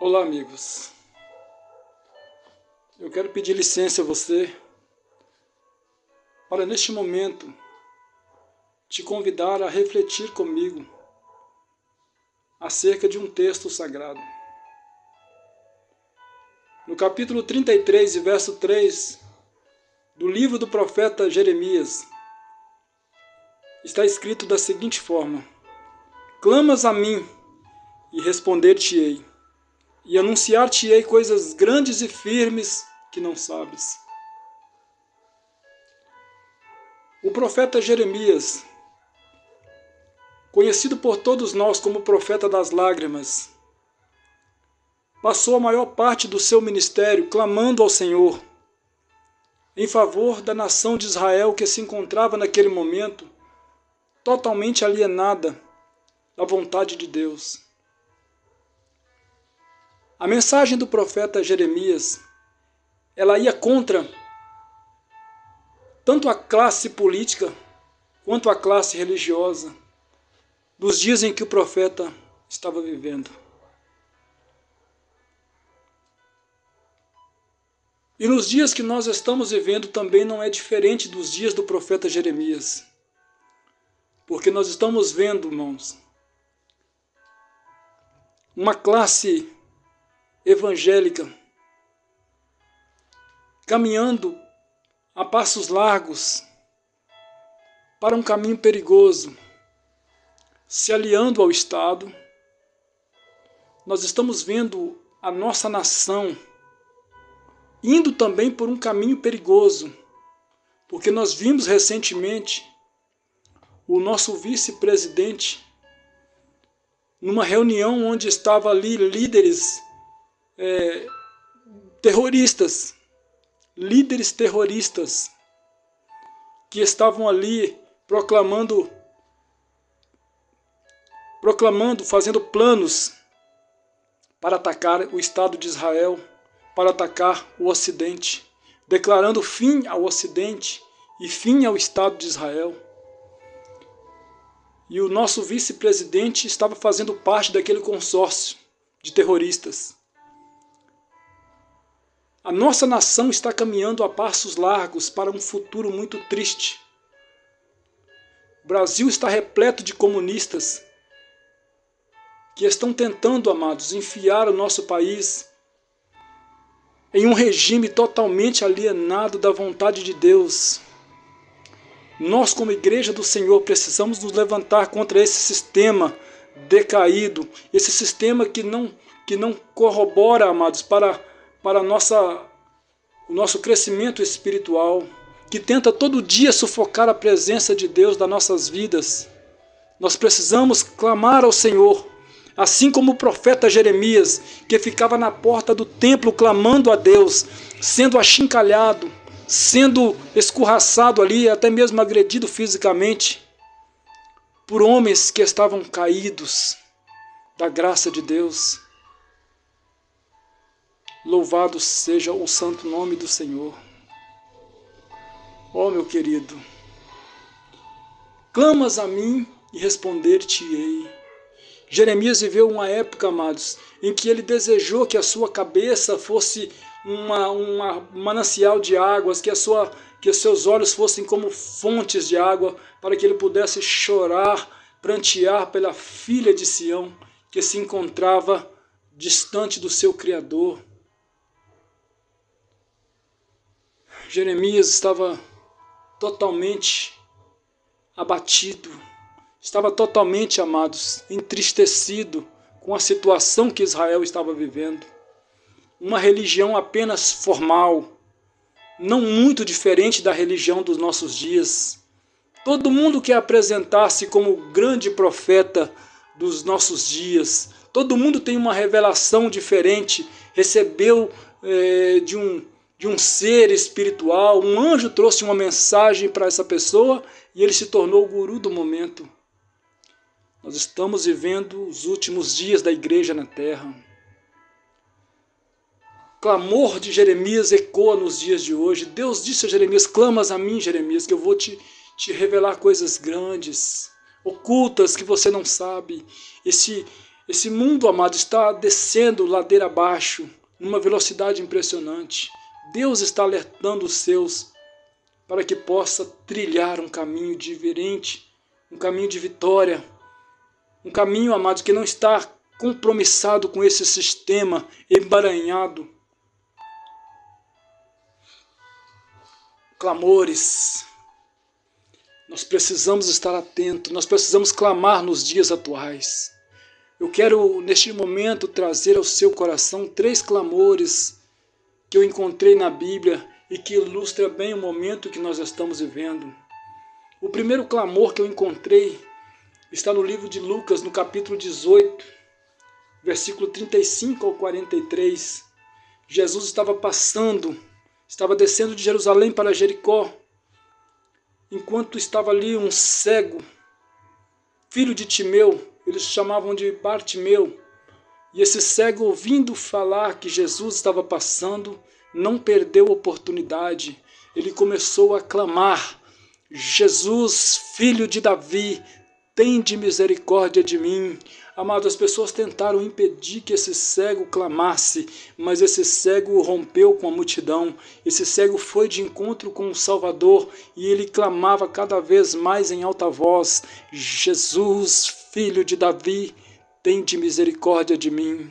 Olá, amigos. Eu quero pedir licença a você para, neste momento, te convidar a refletir comigo acerca de um texto sagrado. No capítulo 33, verso 3 do livro do profeta Jeremias, está escrito da seguinte forma: clamas a mim e responder-te-ei, e anunciar-te-ei coisas grandes e firmes que não sabes. O profeta Jeremias, conhecido por todos nós como o profeta das lágrimas, passou a maior parte do seu ministério clamando ao Senhor em favor da nação de Israel, que se encontrava naquele momento totalmente alienada da vontade de Deus. A mensagem do profeta Jeremias, ela ia contra tanto a classe política quanto a classe religiosa dos dias em que o profeta estava vivendo. E nos dias que nós estamos vivendo também não é diferente dos dias do profeta Jeremias. Porque nós estamos vendo, irmãos, uma classe evangélica caminhando a passos largos para um caminho perigoso, se aliando ao Estado. Nós estamos vendo a nossa nação indo também por um caminho perigoso, porque nós vimos recentemente o nosso vice-presidente numa reunião onde estavam ali líderes terroristas, que estavam ali fazendo planos para atacar o Estado de Israel, para atacar o Ocidente, declarando fim ao Ocidente e fim ao Estado de Israel. E o nosso vice-presidente estava fazendo parte daquele consórcio de terroristas. A nossa nação está caminhando a passos largos para um futuro muito triste. O Brasil está repleto de comunistas que estão tentando, amados, enfiar o nosso país em um regime totalmente alienado da vontade de Deus. Nós, como Igreja do Senhor, precisamos nos levantar contra esse sistema decaído, esse sistema que não corrobora, amados, para o nosso crescimento espiritual, que tenta todo dia sufocar a presença de Deus nas nossas vidas. Nós precisamos clamar ao Senhor, assim como o profeta Jeremias, que ficava na porta do templo clamando a Deus, sendo achincalhado, sendo escorraçado ali, até mesmo agredido fisicamente, por homens que estavam caídos da graça de Deus. Louvado seja o santo nome do Senhor. Ó, meu querido, clamas a mim e responder-te-ei. Jeremias viveu uma época, amados, em que ele desejou que a sua cabeça fosse um manancial de águas, que os seus olhos fossem como fontes de água, para que ele pudesse chorar, prantear pela filha de Sião, que se encontrava distante do seu Criador. Jeremias estava totalmente abatido, estava totalmente, amados, entristecido com a situação que Israel estava vivendo. Uma religião apenas formal, não muito diferente da religião dos nossos dias. Todo mundo quer apresentar-se como o grande profeta dos nossos dias. Todo mundo tem uma revelação diferente, recebeu de um ser espiritual, um anjo trouxe uma mensagem para essa pessoa e ele se tornou o guru do momento. Nós estamos vivendo os últimos dias da igreja na terra. O clamor de Jeremias ecoa nos dias de hoje. Deus disse a Jeremias: clamas a mim, Jeremias, que eu vou te revelar coisas grandes, ocultas, que você não sabe. Esse Esse mundo, amado, está descendo ladeira abaixo, numa velocidade impressionante. Deus está alertando os seus para que possa trilhar um caminho diferente, um caminho de vitória, um caminho, amado, que não está compromissado com esse sistema emaranhado. Clamores. Nós precisamos estar atentos, nós precisamos clamar nos dias atuais. Eu quero, neste momento, trazer ao seu coração 3 clamores que eu encontrei na Bíblia e que ilustra bem o momento que nós estamos vivendo. O primeiro clamor que eu encontrei está no livro de Lucas, no capítulo 18, versículo 35 ao 43. Jesus estava descendo de Jerusalém para Jericó, enquanto estava ali um cego, filho de Timeu, eles chamavam de Bartimeu, e esse cego, ouvindo falar que Jesus estava passando, não perdeu a oportunidade. Ele começou a clamar: Jesus, filho de Davi, tende misericórdia de mim. Amado, as pessoas tentaram impedir que esse cego clamasse, mas esse cego rompeu com a multidão. Esse cego foi de encontro com o Salvador e ele clamava cada vez mais em alta voz: Jesus, filho de Davi, tende misericórdia de mim.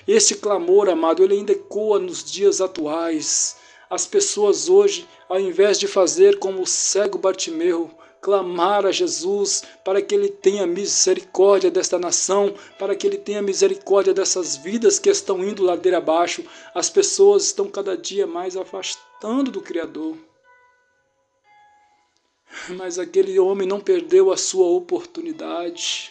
Esse clamor, amado, ele ainda ecoa nos dias atuais. As pessoas hoje, ao invés de fazer como o cego Bartimeu, clamar a Jesus para que Ele tenha misericórdia desta nação, para que Ele tenha misericórdia dessas vidas que estão indo ladeira abaixo, as pessoas estão cada dia mais afastando do Criador. Mas aquele homem não perdeu a sua oportunidade.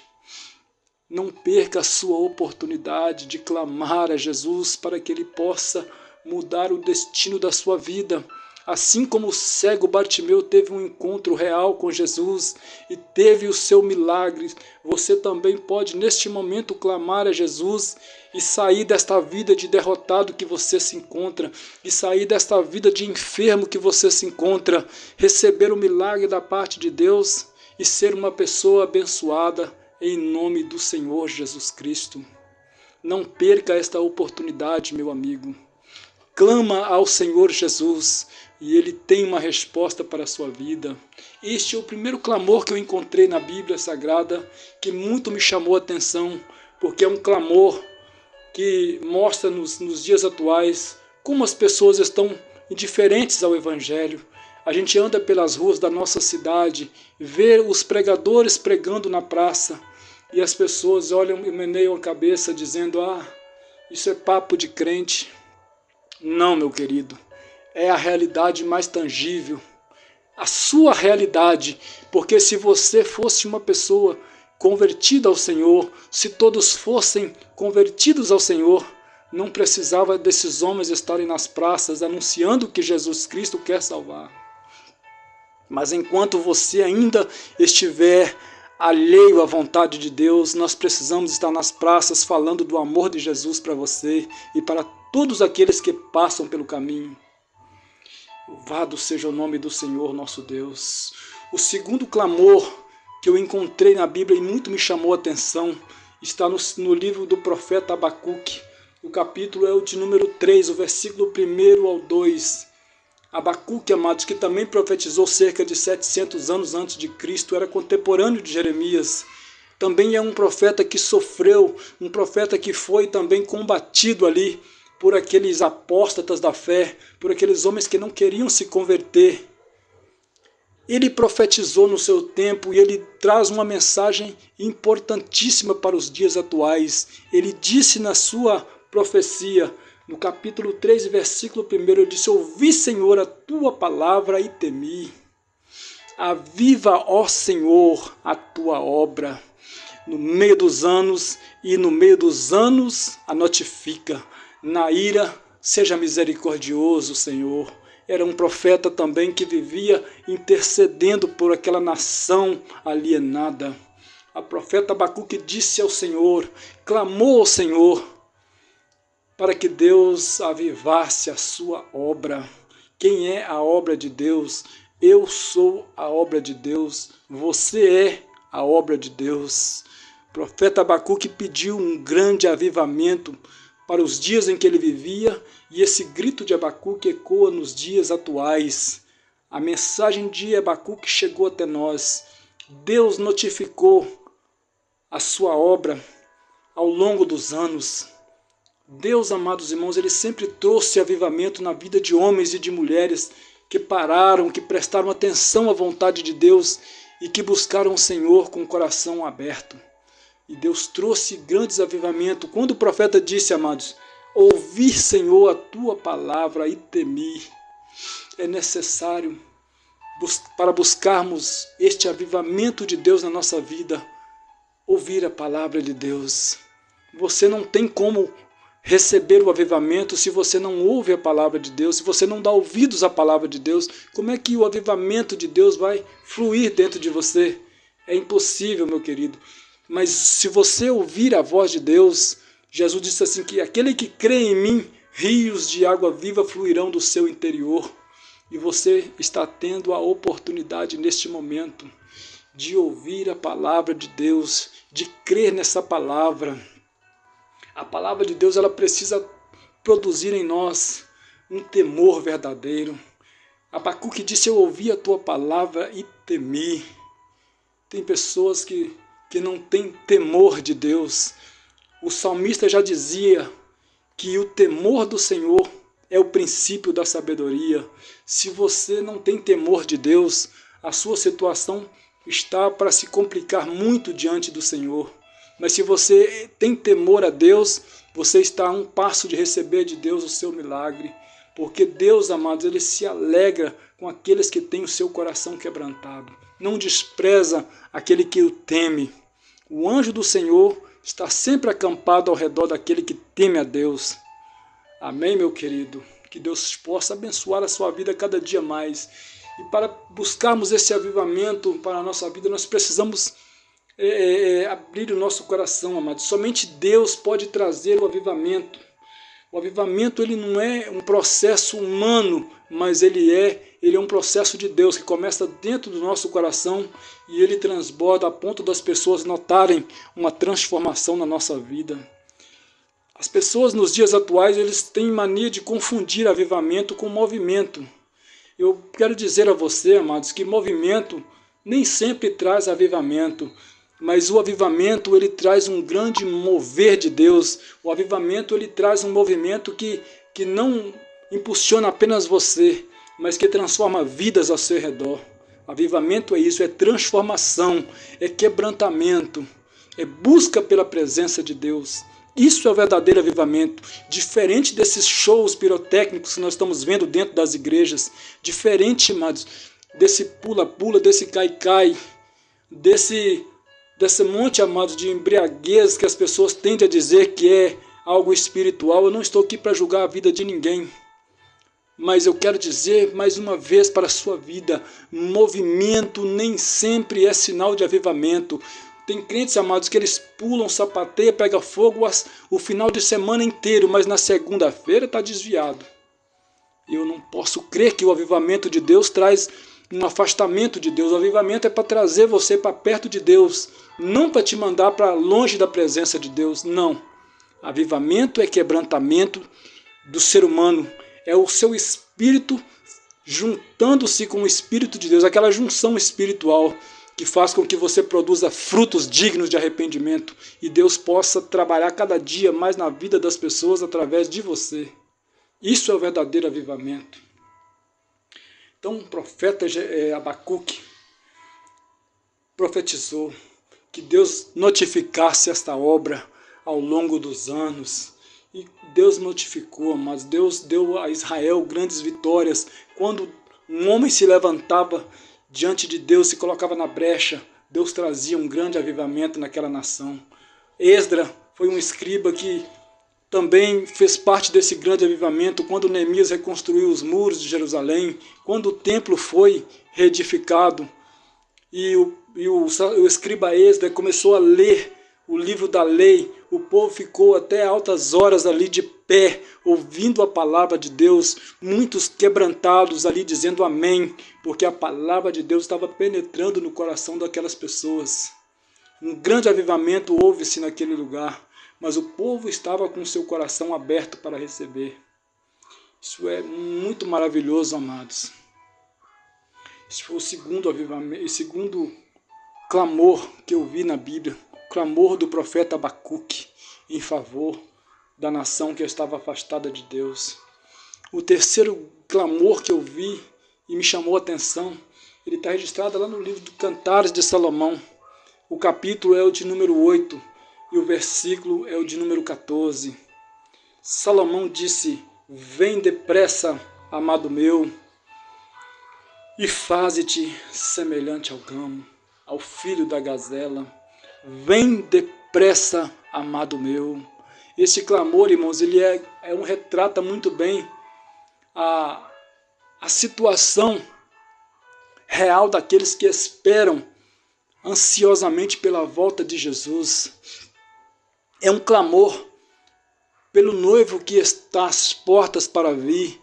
Não perca a sua oportunidade de clamar a Jesus para que Ele possa mudar o destino da sua vida. Assim como o cego Bartimeu teve um encontro real com Jesus e teve o seu milagre, você também pode neste momento clamar a Jesus e sair desta vida de derrotado que você se encontra, e sair desta vida de enfermo que você se encontra, receber o milagre da parte de Deus e ser uma pessoa abençoada em nome do Senhor Jesus Cristo. Não perca esta oportunidade, meu amigo. Clama ao Senhor Jesus e Ele tem uma resposta para a sua vida. Este é o primeiro clamor que eu encontrei na Bíblia Sagrada, que muito me chamou a atenção, porque é um clamor que mostra nos dias atuais como as pessoas estão indiferentes ao Evangelho. A gente anda pelas ruas da nossa cidade, vê os pregadores pregando na praça, e as pessoas olham e meneiam a cabeça dizendo: ah, isso é papo de crente. Não, meu querido, é a realidade mais tangível, a sua realidade, porque se você fosse uma pessoa convertida ao Senhor, se todos fossem convertidos ao Senhor, não precisava desses homens estarem nas praças anunciando que Jesus Cristo quer salvar. Mas enquanto você ainda estiver alheio à vontade de Deus, nós precisamos estar nas praças falando do amor de Jesus para você e para todos aqueles que passam pelo caminho. Louvado seja o nome do Senhor nosso Deus. O segundo clamor que eu encontrei na Bíblia e muito me chamou a atenção está no livro do profeta Abacuque. O capítulo é o de número 3, o versículo 1 ao 2. Abacuque, amados, que também profetizou cerca de 700 anos antes de Cristo, era contemporâneo de Jeremias. Também é um profeta que sofreu, um profeta que foi também combatido ali por aqueles apóstatas da fé, por aqueles homens que não queriam se converter. Ele profetizou no seu tempo e ele traz uma mensagem importantíssima para os dias atuais. Ele disse na sua profecia, no capítulo 3, versículo 1, ele disse: ouvi, Senhor, a tua palavra e temi. Aviva, ó Senhor, a tua obra. No meio dos anos e no meio dos anos a notifica. Na ira, seja misericordioso, Senhor. Era um profeta também que vivia intercedendo por aquela nação alienada. A profeta Abacuque disse ao Senhor, clamou ao Senhor, para que Deus avivasse a sua obra. Quem é a obra de Deus? Eu sou a obra de Deus. Você é a obra de Deus. O profeta Abacuque pediu um grande avivamento para os dias em que ele vivia, e esse grito de Abacuque ecoa nos dias atuais. A mensagem de Abacuque chegou até nós. Deus notificou a sua obra ao longo dos anos. Deus, amados irmãos, ele sempre trouxe avivamento na vida de homens e de mulheres que pararam, que prestaram atenção à vontade de Deus e que buscaram o Senhor com o coração aberto. E Deus trouxe grandes avivamentos. Quando o profeta disse, amados, ouvi, Senhor, a tua palavra e temi. É necessário, para buscarmos este avivamento de Deus na nossa vida, ouvir a palavra de Deus. Você não tem como receber o avivamento se você não ouve a palavra de Deus, se você não dá ouvidos à palavra de Deus. Como é que o avivamento de Deus vai fluir dentro de você? É impossível, meu querido. Mas se você ouvir a voz de Deus, Jesus disse assim que aquele que crê em mim, rios de água viva fluirão do seu interior. E você está tendo a oportunidade neste momento de ouvir a palavra de Deus, de crer nessa palavra. A palavra de Deus, ela precisa produzir em nós um temor verdadeiro. Abacuque disse, eu ouvi a tua palavra e temi. Tem pessoas que não têm temor de Deus. O salmista já dizia que o temor do Senhor é o princípio da sabedoria. Se você não tem temor de Deus, a sua situação está para se complicar muito diante do Senhor. Mas se você tem temor a Deus, você está a um passo de receber de Deus o seu milagre. Porque Deus, amados, ele se alegra com aqueles que têm o seu coração quebrantado. Não despreza aquele que o teme. O anjo do Senhor está sempre acampado ao redor daquele que teme a Deus. Amém, meu querido? Que Deus possa abençoar a sua vida cada dia mais. E para buscarmos esse avivamento para a nossa vida, nós precisamos abrir o nosso coração, amados. Somente Deus pode trazer o avivamento. O avivamento, ele não é um processo humano, mas ele é um processo de Deus que começa dentro do nosso coração e ele transborda a ponto das pessoas notarem uma transformação na nossa vida. As pessoas nos dias atuais, eles têm mania de confundir avivamento com movimento. Eu quero dizer a você, amados, que movimento nem sempre traz avivamento. Mas o avivamento, ele traz um grande mover de Deus. O avivamento, ele traz um movimento que não impulsiona apenas você, mas que transforma vidas ao seu redor. Avivamento é isso, é transformação, é quebrantamento, é busca pela presença de Deus. Isso é o verdadeiro avivamento, diferente desses shows pirotécnicos que nós estamos vendo dentro das igrejas, diferente, amados, desse pula-pula, desse cai-cai, desse monte, amados, de embriaguez que as pessoas tendem a dizer que é algo espiritual. Eu não estou aqui para julgar a vida de ninguém, mas eu quero dizer mais uma vez para a sua vida, movimento nem sempre é sinal de avivamento. Tem crentes, amados, que eles pulam, sapateiam, pegam fogo o final de semana inteiro, mas na segunda-feira está desviado. Eu não posso crer que o avivamento de Deus traz um afastamento de Deus. O avivamento é para trazer você para perto de Deus, não para te mandar para longe da presença de Deus, não. Avivamento é quebrantamento do ser humano, é o seu espírito juntando-se com o Espírito de Deus, aquela junção espiritual que faz com que você produza frutos dignos de arrependimento e Deus possa trabalhar cada dia mais na vida das pessoas através de você. Isso é o verdadeiro avivamento. Então o profeta Abacuque profetizou que Deus notificasse esta obra ao longo dos anos. E Deus notificou, mas Deus deu a Israel grandes vitórias. Quando um homem se levantava diante de Deus, se colocava na brecha, Deus trazia um grande avivamento naquela nação. Esdra foi um escriba que também fez parte desse grande avivamento quando Neemias reconstruiu os muros de Jerusalém, quando o templo foi reedificado. E o escriba Esdra começou a ler o livro da lei. O povo ficou até altas horas ali de pé, ouvindo a palavra de Deus, muitos quebrantados ali dizendo amém, porque a palavra de Deus estava penetrando no coração daquelas pessoas. Um grande avivamento houve-se naquele lugar, mas o povo estava com seu coração aberto para receber. Isso é muito maravilhoso, amados. Esse foi o segundo avivamento, o segundo clamor que eu vi na Bíblia, o clamor do profeta Abacuque em favor da nação que estava afastada de Deus. O terceiro clamor que eu vi e me chamou a atenção, ele está registrado lá no livro do Cantares de Salomão. O capítulo é o de número 8 e o versículo é o de número 14. Salomão disse: vem depressa, amado meu, e faze-te semelhante ao gamo, ao filho da gazela. Vem depressa, amado meu. Esse clamor, irmãos, ele retrata muito bem a situação real daqueles que esperam ansiosamente pela volta de Jesus. É um clamor pelo noivo que está às portas para vir,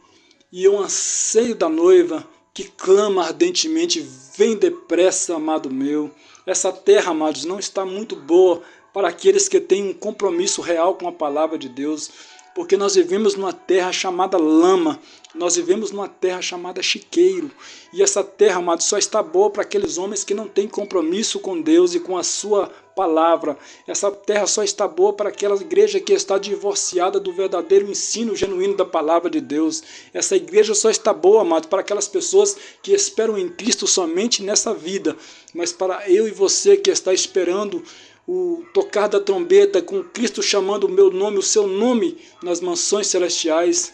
e é um anseio da noiva que clama ardentemente: vem depressa, amado meu. Essa terra, amados, não está muito boa para aqueles que têm um compromisso real com a palavra de Deus, porque nós vivemos numa terra chamada lama, nós vivemos numa terra chamada chiqueiro, e essa terra, amados, só está boa para aqueles homens que não têm compromisso com Deus e com a sua palavra. Essa terra só está boa para aquela igreja que está divorciada do verdadeiro ensino genuíno da palavra de Deus. Essa igreja só está boa, amados, para aquelas pessoas que esperam em Cristo somente nessa vida, mas para eu e você que está esperando o tocar da trombeta, com Cristo chamando o meu nome, o seu nome nas mansões celestiais,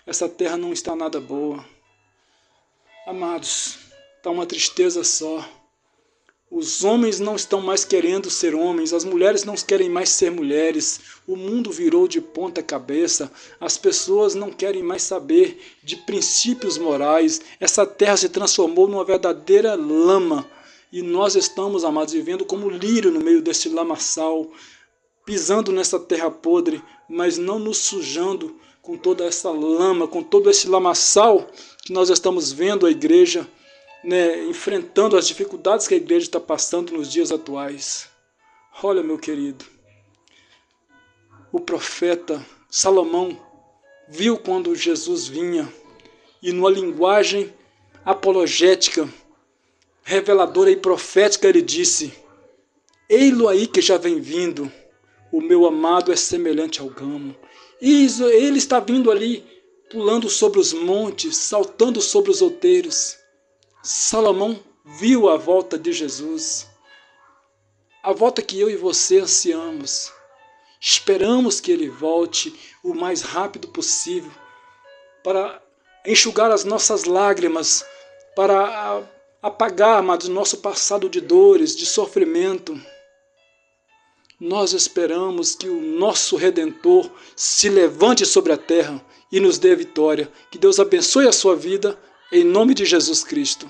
essa terra não está nada boa. Amados, está uma tristeza só. Os homens não estão mais querendo ser homens, as mulheres não querem mais ser mulheres, o mundo virou de ponta cabeça, as pessoas não querem mais saber de princípios morais, essa terra se transformou numa verdadeira lama. E nós estamos, amados, vivendo como lírio no meio desse lamaçal, pisando nessa terra podre, mas não nos sujando com toda essa lama, com todo esse lamaçal que nós estamos vendo a igreja, enfrentando as dificuldades que a igreja está passando nos dias atuais. Olha, meu querido, o profeta Salomão viu quando Jesus vinha, e numa linguagem apologética, reveladora e profética, ele disse: ei-lo aí que já vem vindo, o meu amado é semelhante ao gamo. E ele está vindo ali, pulando sobre os montes, saltando sobre os outeiros. Salomão viu a volta de Jesus, a volta que eu e você ansiamos. Esperamos que ele volte o mais rápido possível, para enxugar as nossas lágrimas, para apagar, amados, nosso passado de dores, de sofrimento. Nós esperamos que o nosso Redentor se levante sobre a terra e nos dê vitória. Que Deus abençoe a sua vida, em nome de Jesus Cristo.